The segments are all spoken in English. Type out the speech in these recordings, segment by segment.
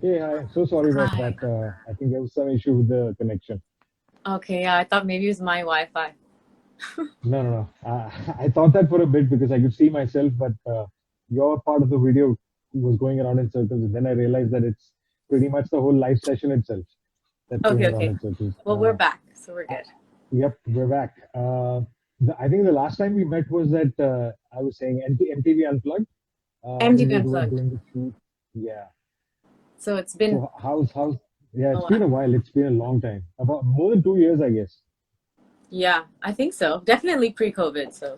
Hey, hi. So sorry about Hi. that. I think there was some issue with the connection. Okay, yeah, I thought maybe it was my Wi-Fi. No, no, no. I thought that for a bit because I could see myself, but your part of the video was going around in circles. And then I realized that it's pretty much the whole live session itself that's going Okay, around okay. in circles. Well, we're back, so we're good. Yep, we're back. I think the last time we met was at, I was saying, MTV Unplugged when MTV we were Unplugged. doing the shoot. Yeah. So it's been So yeah, a it's been while. a while. It's been a long time. About more than 2 years, I guess. Yeah, I think so. Definitely pre-COVID. So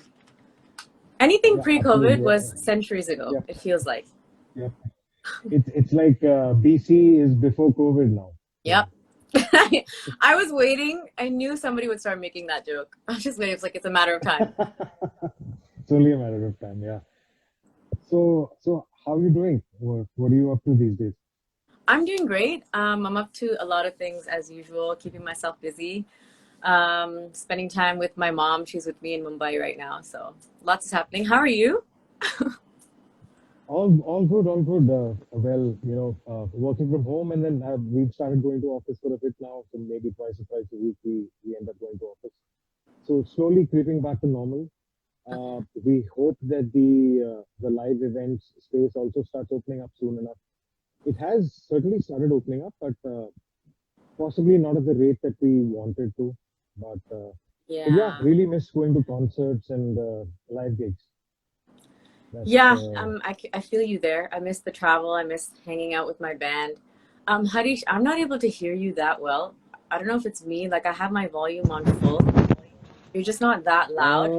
anything Yeah, absolutely. pre-COVID was centuries ago, Yep, it feels like. yep. It's like BC is before COVID now. Yep. So I was waiting. I knew somebody would start making that joke. I was just waiting. It's like it's a matter of time. it's only a matter of time. Yeah. So how are you doing? What are you up to these days? I'm doing great. I'm up to a lot of things as usual, keeping myself busy. Spending time with my mom. She's with me in Mumbai right now, so lots is happening. How are you? All good, all good. Well, working from home, and then we've started going to office for a bit now. So maybe twice or thrice a week we end up going to office. So slowly creeping back to normal. We hope that the live events space also starts opening up soon enough. It has certainly started opening up, but possibly not at the rate that we wanted to. But yeah, Yeah. really miss going to concerts and live gigs. That's Yeah, I feel you there. I miss the travel. I miss hanging out with my band. Harish, I'm not able to hear you that well. I don't know if it's me. Like I have my volume on full. You're just not that loud.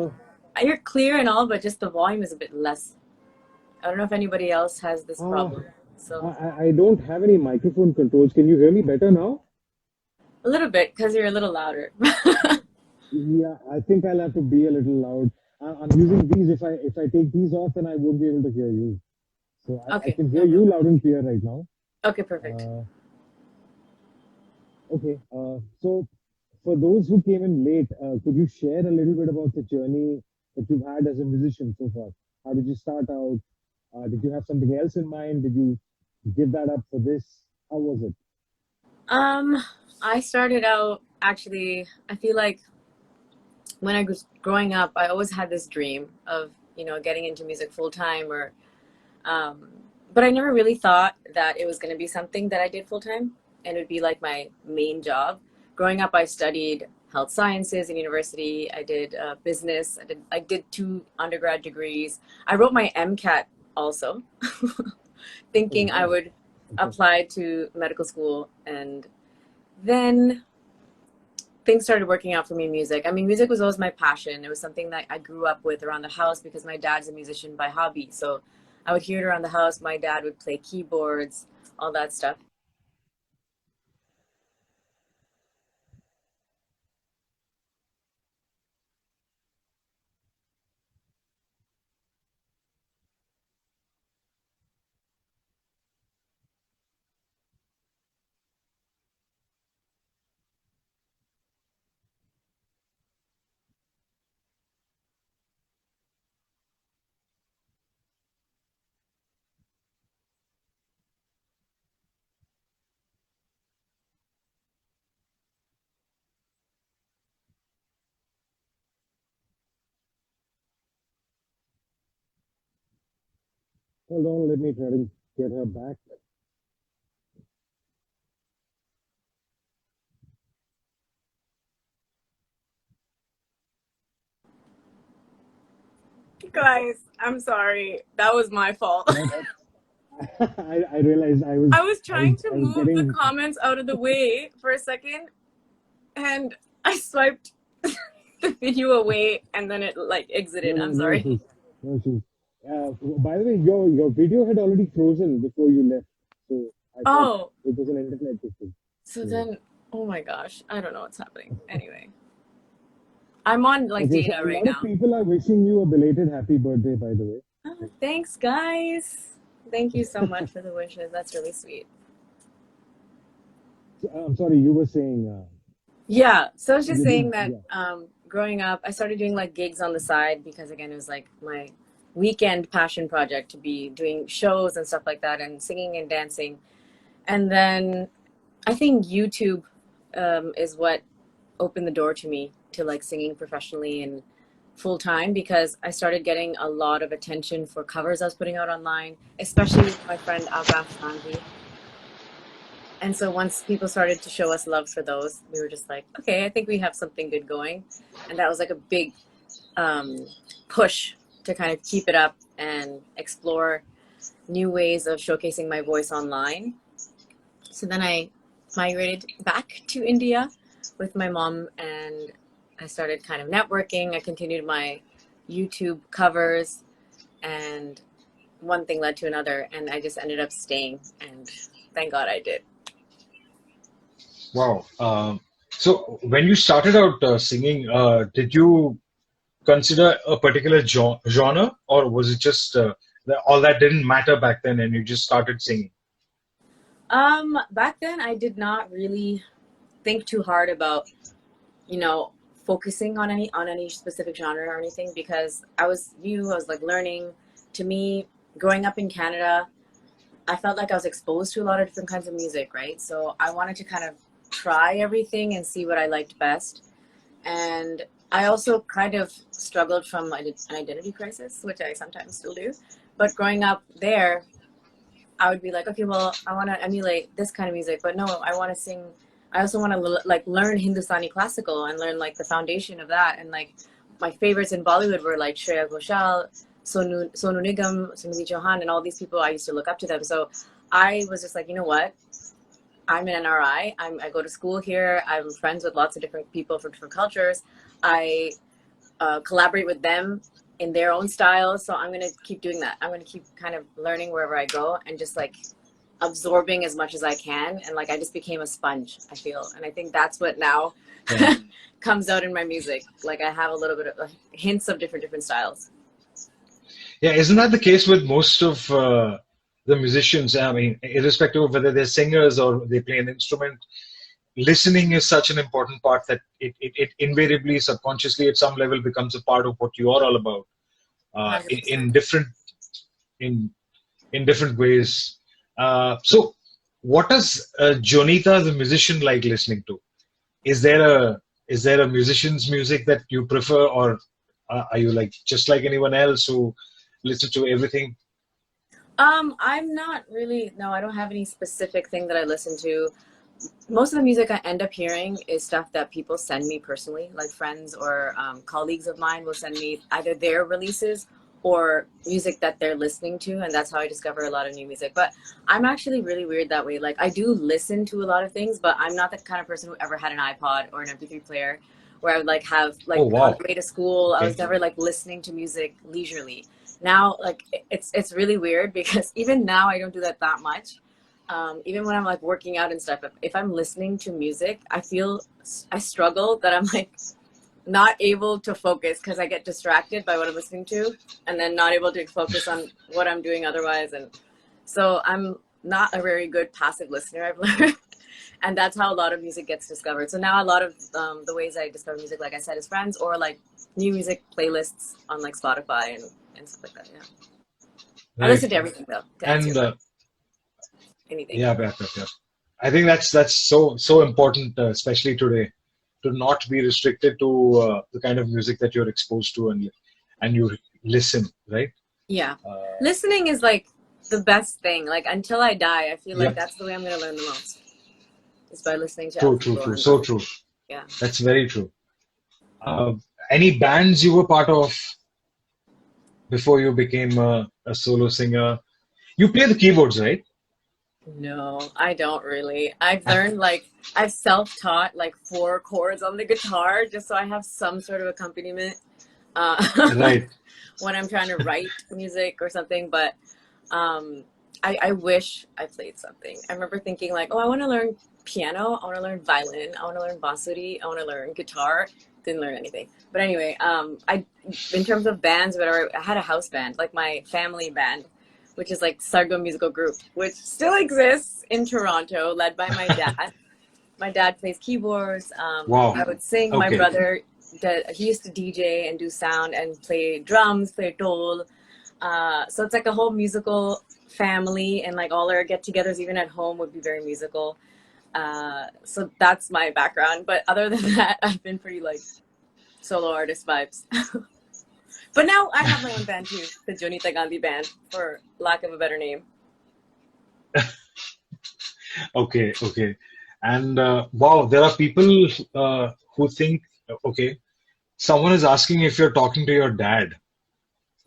uh, You're clear and all, but just the volume is a bit less. I don't know if anybody else has this uh, problem. I, So I don't have any microphone controls. Can you hear me better now? a little bit because you're a little louder. Yeah, I think I'll have to be a little loud. I'm using these. If I take these off, then I won't be able to hear you. So I Okay, can hear no you problem. loud and clear right now. Okay, perfect. Uh, Okay. So for those who came in late, could you share a little bit about the journey that you've had as a musician so far? How did you start out? Did you have something else in mind? Did you give that up for this? How was it? Um, I started out actually. I feel like when I was growing up, I always had this dream of getting into music full time or um, but I never really thought that it was going to be something that I did full time and it would be like my main job. Growing up, I studied health sciences in university. I did business. I did two undergrad degrees. I wrote my MCAT also, Oh, thinking I wow. would Okay. apply to medical school, and then things started working out for me in music. I mean, music was always my passion. It was something that I grew up with around the house because my dad's a musician by hobby. So I would hear it around the house. My dad would play keyboards, all that stuff. Hold on. Let me try to get her back. Guys, I'm sorry. That was my fault. No, I realized I was trying to I was move the getting. comments out of the way for a second and I swiped the video away and then it like No, exited. no, I'm no sorry. issues. No issues. By the way, your video had already frozen before you left, so I thought Oh, it was an internet issue. so So, then, oh my gosh. I don't know what's happening. Anyway, I'm on like okay, so data a right lot of now. people are wishing you a belated happy birthday, by the way. Oh, thanks, guys. Thank you so much for the wishes. That's really sweet. So, I'm sorry, you were saying Yeah. So I was just you saying did, that yeah. growing up, I started doing like gigs on the side because again, it was like my weekend passion project to be doing shows and stuff like that and singing and dancing. And then I think YouTube is what opened the door to me to like singing professionally and full time, because I started getting a lot of attention for covers I was putting out online, especially with my friend Gandhi. And so once people started to show us love for those, we were just like, okay, I think we have something good going. And that was like a big um, push to kind of keep it up and explore new ways of showcasing my voice online. So then I migrated back to India with my mom, and I started kind of networking. I continued my YouTube covers, and one thing led to another, and I just ended up staying, and thank God I did. Wow. So when you started out singing, did you consider a particular genre, or was it just all that didn't matter back then, and you just started singing? Back then I did not really think too hard about, you know, focusing on any specific genre or anything, because I was new, I was like learning. To me, growing up in Canada, I felt like I was exposed to a lot of different kinds of music, right? So I wanted to kind of try everything and see what I liked best. And I also kind of struggled from an identity crisis, which I sometimes still do. But growing up there, I would be like, okay, well, I want to emulate this kind of music, but no, I want to sing. I also want to like learn Hindustani classical and learn like the foundation of that. And like my favorites in Bollywood were like Shreya Ghoshal, Sonu Nigam, Sunidhi Chauhan, and all these people. I used to look up to them. So I was just like, you know what? I'm an NRI. I go to school here. I'm friends with lots of different people from different cultures. I collaborate with them in their own styles. So I'm going to keep doing that. I'm going to keep kind of learning wherever I go and just like absorbing as much as I can. And like I just became a sponge, I feel. And I think that's what now Yeah. comes out in my music. Like I have a little bit of hints of different styles. Yeah, isn't that the case with most of the musicians? I mean, irrespective of whether they're singers or they play an instrument, listening is such an important part that it invariably, subconsciously, at some level, becomes a part of what you are all about, in 100%. different in in different ways. So, what does Jonita, the musician, like listening to? Is there a musician's music that you prefer, or are you like just like anyone else who listen to everything? I'm not really, no, I don't have any specific thing that I listen to. Most of the music I end up hearing is stuff that people send me personally, like friends or colleagues of mine will send me either their releases or music that they're listening to, and that's how I discover a lot of new music. But I'm actually really weird that way. Like I do listen to a lot of things, but I'm not the kind of person who ever had an iPod or an MP3 player where I would like have Oh, like on wow. the way to school. I Okay. was never like listening to music leisurely. Now, like it's really weird because even now I don't do that much. Even when I'm like working out and stuff, if I'm listening to music, I struggle that I'm like not able to focus because I get distracted by what I'm listening to and then not able to focus on what I'm doing otherwise. And so I'm not a very good passive listener, I've learned. And that's how a lot of music gets discovered. So now a lot of the ways I discover music, like I said, is friends or like new music playlists on like Spotify and stuff like that. Yeah. I Right. listen to everything though, to answer And your question. Anything. yeah. I think that's so important, especially today, to not be restricted to the kind of music that you're exposed to, and you listen, right? Yeah. Uh, Listening is like the best thing. Like until I die, I feel like yep. that's the way I'm going to learn the most is by listening to True. other True. people True. and So other. true. Yeah. That's very true. Uh, any bands you were part of before you became a solo singer? You play the keyboards, right? No, I don't really. I've learned like I've self-taught like four chords on the guitar just so I have some sort of accompaniment uh, Right. when I'm trying to write music or something. But um, I wish I played something. I remember thinking like, oh, I want to learn piano. I want to learn violin. I want to learn bansuri. I want to learn guitar. Didn't learn anything. But anyway, in terms of bands, whatever, I had a house band, like my family band, which is like Sargo Musical Group, which still exists in Toronto, led by my dad. My dad plays keyboards. I Wow. would sing. My Okay. brother, he used to DJ and do sound and play drums, play dole. So it's like a whole musical family, and like all our get-togethers, even at home, would be very musical. So that's my background. But other than that, I've been pretty like solo artist vibes. But now I have my own band too, the Jonita Gandhi band, for lack of a better name. Okay, okay. And wow, there are people who think, okay, someone is asking if you're talking to your dad.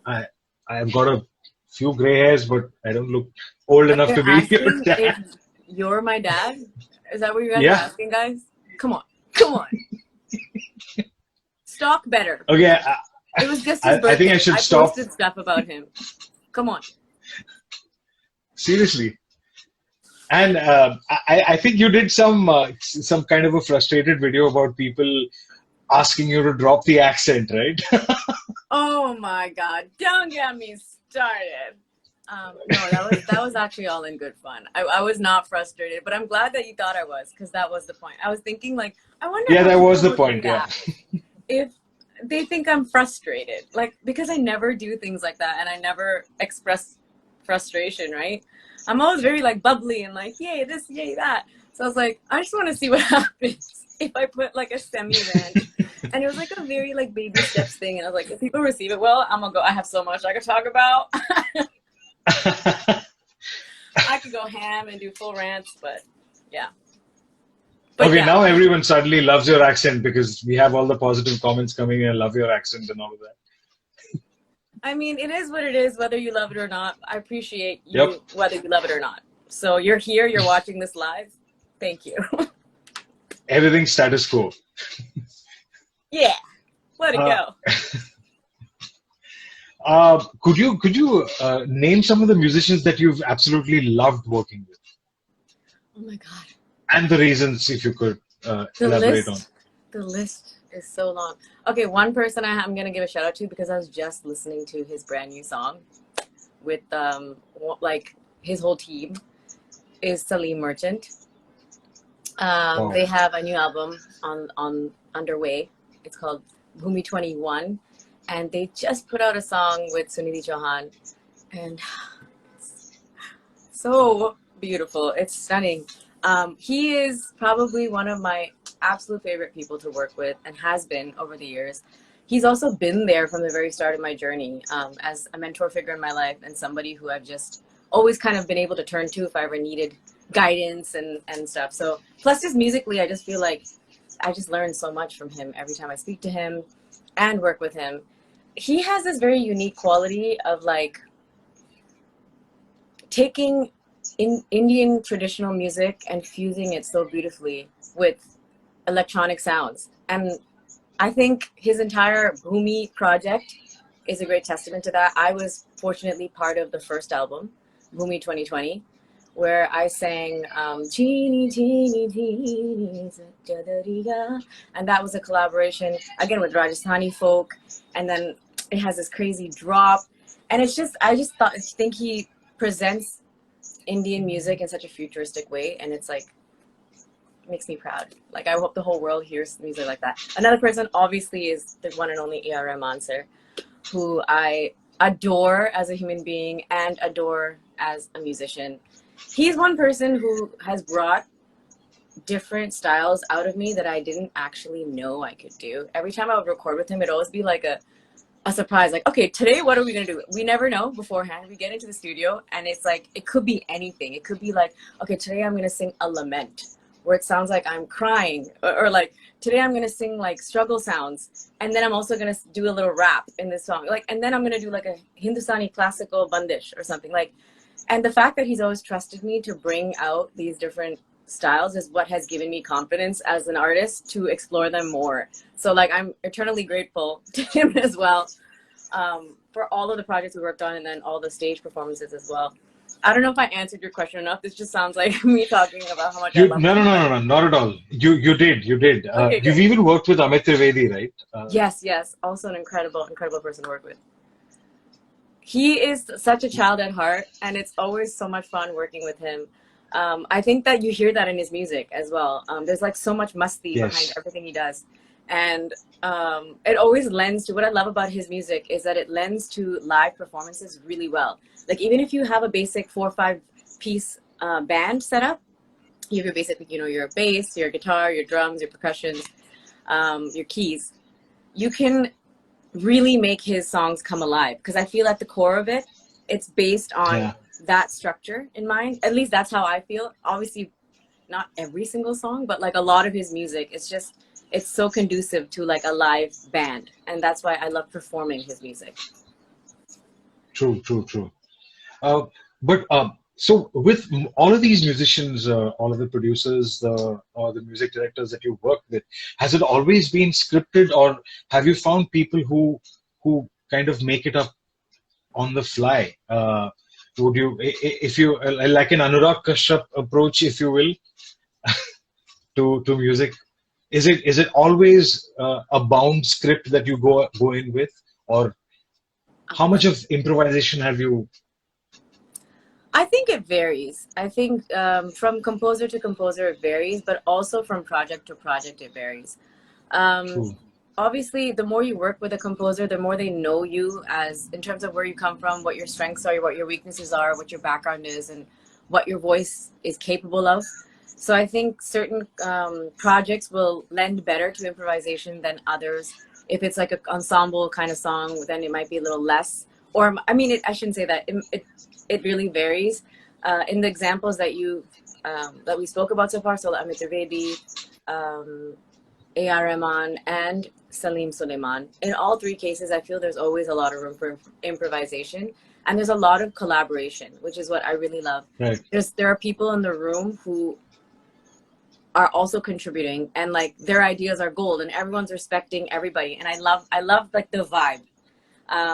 I I've got a few gray hairs, but I don't look old Like enough they're to be your asking if dad. you're my dad? Is that what you guys are Yeah. asking, guys? Come on. Come on. Stalk better. Okay. It was just his I think I birthday. should I stop. posted stuff about him. Come on. Seriously. And I think you did some kind of a frustrated video about people asking you to drop the accent, right? Oh my God. Don't get me started. No, that was actually all in good fun. I was not frustrated, but I'm glad that you thought I was, because that was the point. I was thinking like, I wonder Yeah, how that was people the would point. Yeah. react if they think I'm frustrated. Like, because I never do things like that, and I never express frustration, right? I'm always very like bubbly and like, yay this, yay that. So I was like, I just want to see what happens if I put like a semi rant. And it was like a very like baby steps thing. And I was like, if people receive it well, I'm gonna go. I have so much I could talk about. I could go ham and do full rants, but yeah. But Okay, yeah, now everyone suddenly loves your accent because we have all the positive comments coming in. Love your accent and all of that. I mean, it is what it is, whether you love it or not. I appreciate Yep. you, whether you love it or not. So you're here, you're watching this live. Thank you. Everything status quo. Yeah, let it Uh, go. could you name some of the musicians that you've absolutely loved working with, Oh my God. and the reasons, if you could The elaborate on? list is so long. Okay, one person I'm gonna give a shout out to, because I was just listening to his brand new song with like his whole team, is Salim Merchant. Wow. They have a new album on underway. It's called Bhumi 21, and they just put out a song with Sunidhi Chauhan, and it's so beautiful. It's stunning. He is probably one of my absolute favorite people to work with, and has been over the years. He's also been there from the very start of my journey, as a mentor figure in my life, and somebody who I've just always kind of been able to turn to if I ever needed guidance and stuff. So plus just musically, I just feel like I just learn so much from him every time I speak to him and work with him. He has this very unique quality of like taking Indian traditional music and fusing it so beautifully with electronic sounds. And I think his entire Bhumi project is a great testament to that. I was fortunately part of the first album, Bhumi 2020, where I sang Teeny, Teeny, Teeny, Jadariya. And that was a collaboration, again, with Rajasthani folk. And then it has this crazy drop. And it's just, I think he presents Indian music in such a futuristic way. And it's like, makes me proud. Like, I hope the whole world hears music like that. Another person, obviously, is the one and only A.R. Rahman sir, who I adore as a human being and adore as a musician. He's one person who has brought different styles out of me that I didn't actually know I could do. Every time I would record with him, it'd always be like a surprise. Like, okay, today, what are we going to do? We never know beforehand. We get into the studio, and it's like, it could be anything. It could be like, okay, today I'm going to sing a lament where it sounds like I'm crying, or like, today I'm going to sing like struggle sounds, and then I'm also going to do a little rap in this song. Like, and then I'm going to do like a Hindustani classical bandish or something. Like, and the fact that he's always trusted me to bring out these different styles is what has given me confidence as an artist to explore them more. So like, I'm eternally grateful to him as well, for all of the projects we worked on, and then all the stage performances as well. I don't know if I answered your question enough. This just sounds like me talking about how much I You love no no him. no no no, not at all. You did. Okay, You've good. even worked with Amit Trivedi, right? Yes. Also an incredible person to work with. He is such a child at heart, and it's always so much fun working with him. I think that you hear that in his music as well. There's like so much musty behind Yes. everything he does. And it always lends to, what I love about his music is that it lends to live performances really well. Like even if you have a basic 4 or 5 piece band setup, you have your basic, you know, your bass, your guitar, your drums, your percussions, your keys, you can really make his songs come alive, because I feel at the core of it, it's based on Yeah. that structure in mind. At least that's how I feel. Obviously not every single song, but like a lot of his music, it's so conducive to like a live band, and that's why I love performing his music. True, true, true. Uh, but so with all of these musicians, all of the producers, the or the music directors that you work with, has it always been scripted, or have you found people who kind of make it up on the fly? Would you, if you like an Anurag Kashyap approach, if you will, to music? Is it always a bound script that you go in with, or how much of improvisation have you? I think it varies. I think from composer to composer it varies, but also from project to project it varies. Um, True. Obviously, the more you work with a composer, the more they know you, as in terms of where you come from, what your strengths are, what your weaknesses are, what your background is, and what your voice is capable of. So I think certain projects will lend better to improvisation than others. If it's like an ensemble kind of song, then it might be a little less. Or I mean, I shouldn't say that. It really varies. In the examples that we spoke about so far, so Amit Trivedi, A.R. Rahman, and Salim Suleiman. In all three cases, I feel there's always a lot of room for improvisation, and there's a lot of collaboration, which is what I really love. Right. There are people in the room who are also contributing, and like their ideas are gold, and everyone's respecting everybody. And I love like the vibe,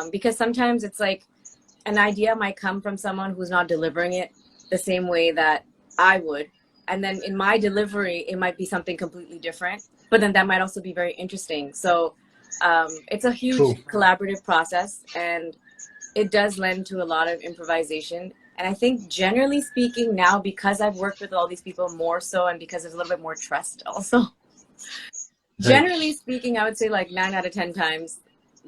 because sometimes it's like an idea might come from someone who's not delivering it the same way that I would, and then in my delivery it might be something completely different, but then that might also be very interesting. So it's a huge True. collaborative process, and it does lend to a lot of improvisation. And I think generally speaking now, because I've worked with all these people more so, and because there's a little bit more trust also, Right. generally speaking, I would say like 9 out of 10 times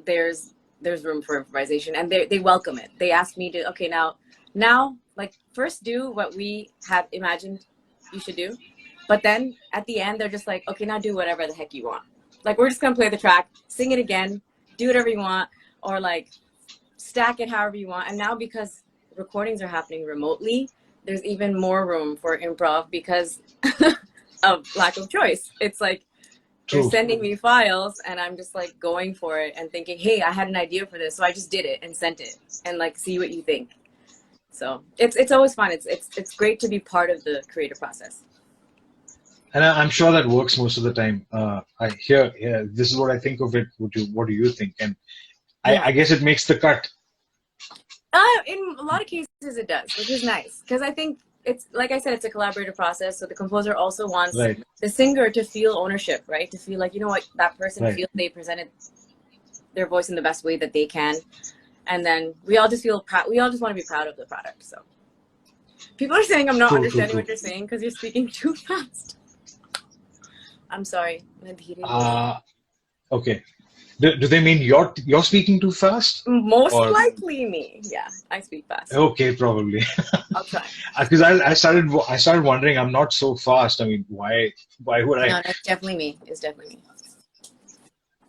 there's room for improvisation, and they welcome it. They ask me to, okay, now like first do what we have imagined you should do, but then at the end they're just like, okay, now do whatever the heck you want. Like we're just gonna play the track, sing it again, do whatever you want, or like stack it however you want. And now because recordings are happening remotely, there's even more room for improv because of lack of choice. It's like they're True. sending me files and I'm just like going for it and thinking, hey, I had an idea for this, so I just did it and sent it, and like see what you think. So it's always fun. It's great to be part of the creative process. And I'm sure that works most of the time. I hear, yeah, this is what I think of it. What do you think? And Yeah. I guess it makes the cut. In a lot of cases it does, which is nice, because I think it's, like I said, it's a collaborative process. So the composer also wants Right. the singer to feel ownership, right? To feel like, you know what, that person Right. feels they presented their voice in the best way that they can. And then we all just feel proud. We all just want to be proud of the product. So people are saying I'm not True. True. understanding True. what you're saying because you're speaking too fast. I'm sorry. Okay. Do they mean you're speaking too fast, Most or likely me. Yeah, I speak fast. okay, probably. I'll try. Because I started wondering. I'm not so fast. I mean, why would I? No, it's definitely me. It's definitely me.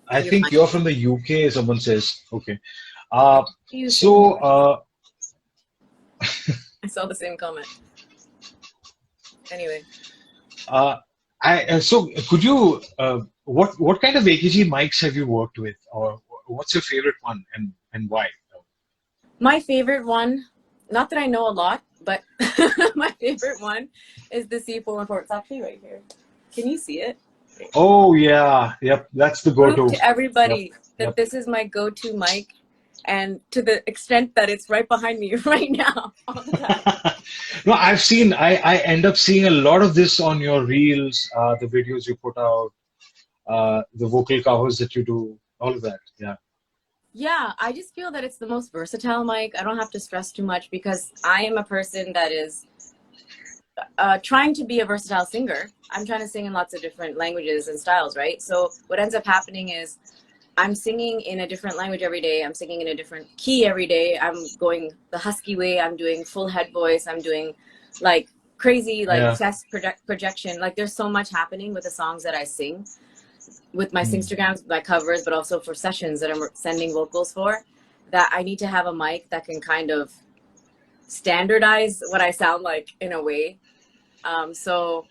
I You're think fine. you're from the UK. Someone says okay. You say So I saw the same comment. Anyway. uh, so could you what kind of AKG mics have you worked with, or what's your favorite one, and why? My favorite one, not that I know a lot, but my favorite one is the C414. It's actually right here. Can you see it? Oh yeah, yep, that's the Prove go-to. to everybody Yep, that yep. this is my go-to mic, and to the extent that it's right behind me right now all the time. No, I end up seeing a lot of this on your reels, the videos you put out, the vocal covers that you do, all of that. Yeah. Yeah, I just feel that it's the most versatile mic. I don't have to stress too much because I am a person that is trying to be a versatile singer, I'm trying to sing in lots of different languages and styles, right? So what ends up happening is I'm singing in a different language every day. I'm singing in a different key every day. I'm going the husky way. I'm doing full head voice. I'm doing like crazy, like Yeah. chest projection. Like there's so much happening with the songs that I sing with my Mm. Singstagrams, my covers, but also for sessions that I'm sending vocals for, that I need to have a mic that can kind of standardize what I sound like in a way. So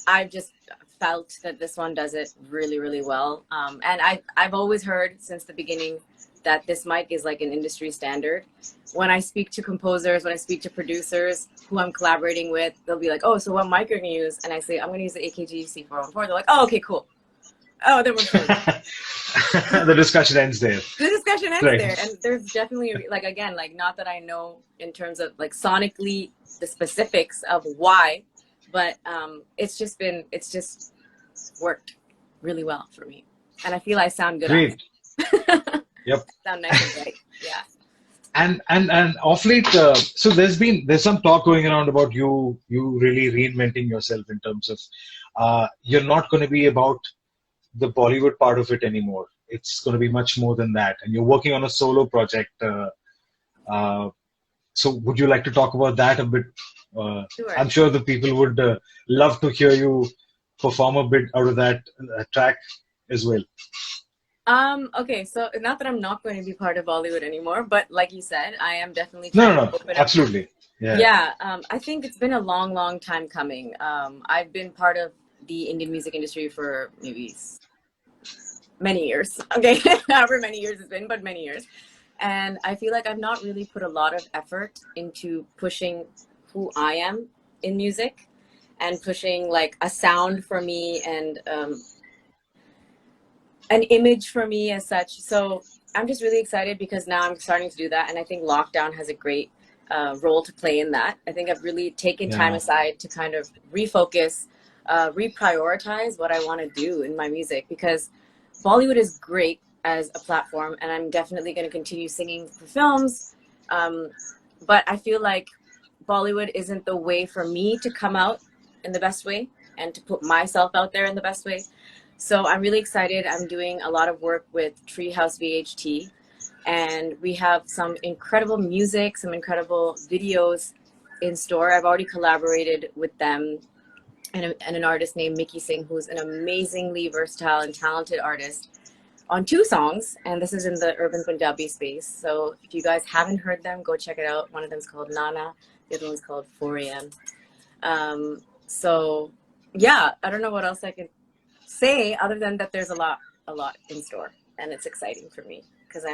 I've just felt that this one does it really, really well. And I've always heard since the beginning that this mic is like an industry standard. When I speak to composers, when I speak to producers who I'm collaborating with, they'll be like, oh, so what mic are you gonna use? And I say, I'm gonna use the AKG C414. They're like, oh, okay, cool. Oh, then we're good. The discussion ends there. The discussion ends Right. there. And there's definitely, like, again, like, not that I know in terms of like sonically the specifics of why, but it's just worked really well for me. And I feel I sound good Great. on it. Yep. I sound nice and bright. Yeah. And off late, so there's some talk going around about you really reinventing yourself in terms of you're not going to be about the Bollywood part of it anymore. It's going to be much more than that, and you're working on a solo project. So would you like to talk about that a bit? Sure. I'm sure the people would love to hear you perform a bit out of that track as well. Okay, so not that I'm not going to be part of Bollywood anymore, but like you said, I am definitely No, trying no, to no, open up. absolutely. Yeah. Yeah, I think it's been a long, long time coming. I've been part of the Indian music industry for maybe many years. Okay, however many years it's been, but many years. And I feel like I've not really put a lot of effort into pushing who I am in music and pushing like a sound for me and an image for me as such. So I'm just really excited because now I'm starting to do that. And I think lockdown has a great role to play in that. I think I've really taken time aside to kind of refocus, reprioritize what I want to do in my music, because Bollywood is great as a platform and I'm definitely going to continue singing for films. But I feel like Bollywood isn't the way for me to come out in the best way and to put myself out there in the best way. So I'm really excited. I'm doing a lot of work with Treehouse VHT, and we have some incredible music, some incredible videos in store. I've already collaborated with them and an artist named Mickey Singh, who's an amazingly versatile and talented artist, on 2 songs, and this is in the urban Punjabi space. So if you guys haven't heard them, go check it out. One of them is called Nana, the other one's called 4 a.m. So yeah, I don't know what else I can say other than that there's a lot in store, and it's exciting for me because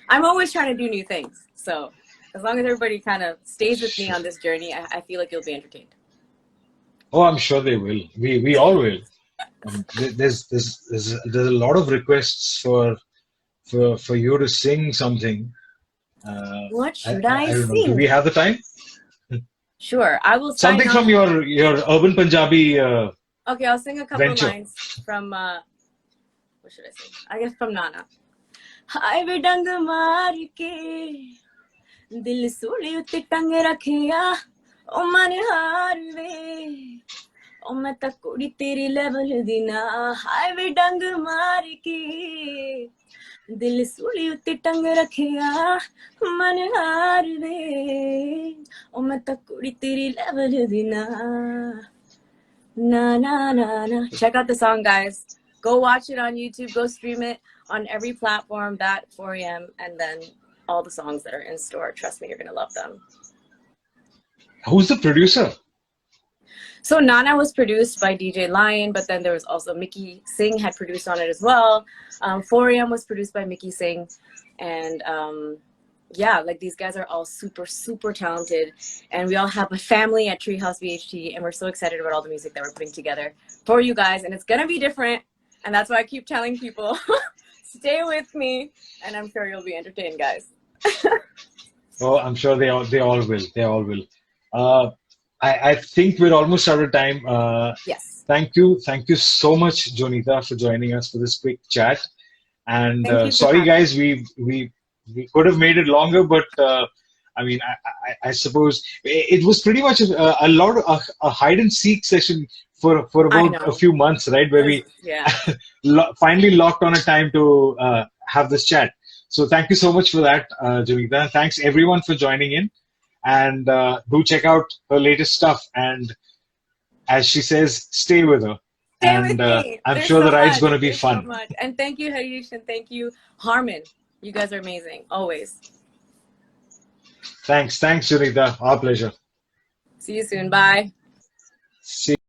I'm always trying to do new things. So as long as everybody kind of stays with me on this journey, I feel like you'll be entertained. Oh, I'm sure they will. We all will. There's a lot of requests for you to sing something. What should I don't know. sing? Do we have the time? Sure, I will. Something from your urban Punjabi. Okay, I'll sing a couple venture. of lines from what should I sing? I guess from Nana. Hai ve dang maar ke dil suli utte tang rakhiya o man haar ve o main ta kudi teri level di na. Hai ve dang maar ke dil suli utte tang rakhiya man haar ve o main ta kudi teri level di na. Na na na na. Check out the song, guys. Go watch it on YouTube. Go stream it on every platform. That 4 a.m. and then all the songs that are in store. Trust me, you're gonna love them. Who's the producer? So Nana was produced by DJ Lion, but then there was also Mickey Singh had produced on it as well. 4 a.m. was produced by Mickey Singh, and yeah, like these guys are all super, super talented, and we all have a family at Treehouse VHT, and we're so excited about all the music that we're putting together for you guys, and it's gonna be different, and that's why I keep telling people, stay with me, and I'm sure you'll be entertained, guys. Oh, I'm sure they all will. They all will. I think we're almost out of time. Yes. Thank you so much, Jonita, for joining us for this quick chat. And sorry, guys, we could have made it longer, but I mean, I suppose it was pretty much a lot of a hide and seek session for I about a know. few months, right? Where we Yeah. finally locked on a time to have this chat. So thank you so much for that, Jonita. Thanks everyone for joining in, and do check out her latest stuff. And as she says, stay with her. Stay And with me. I'm There's sure so the ride's much. going to be There's so fun. much. And thank you, Harish, and thank you, Harman. You guys are amazing. Always. Thanks, Jonita. Our pleasure. See you soon. Bye. See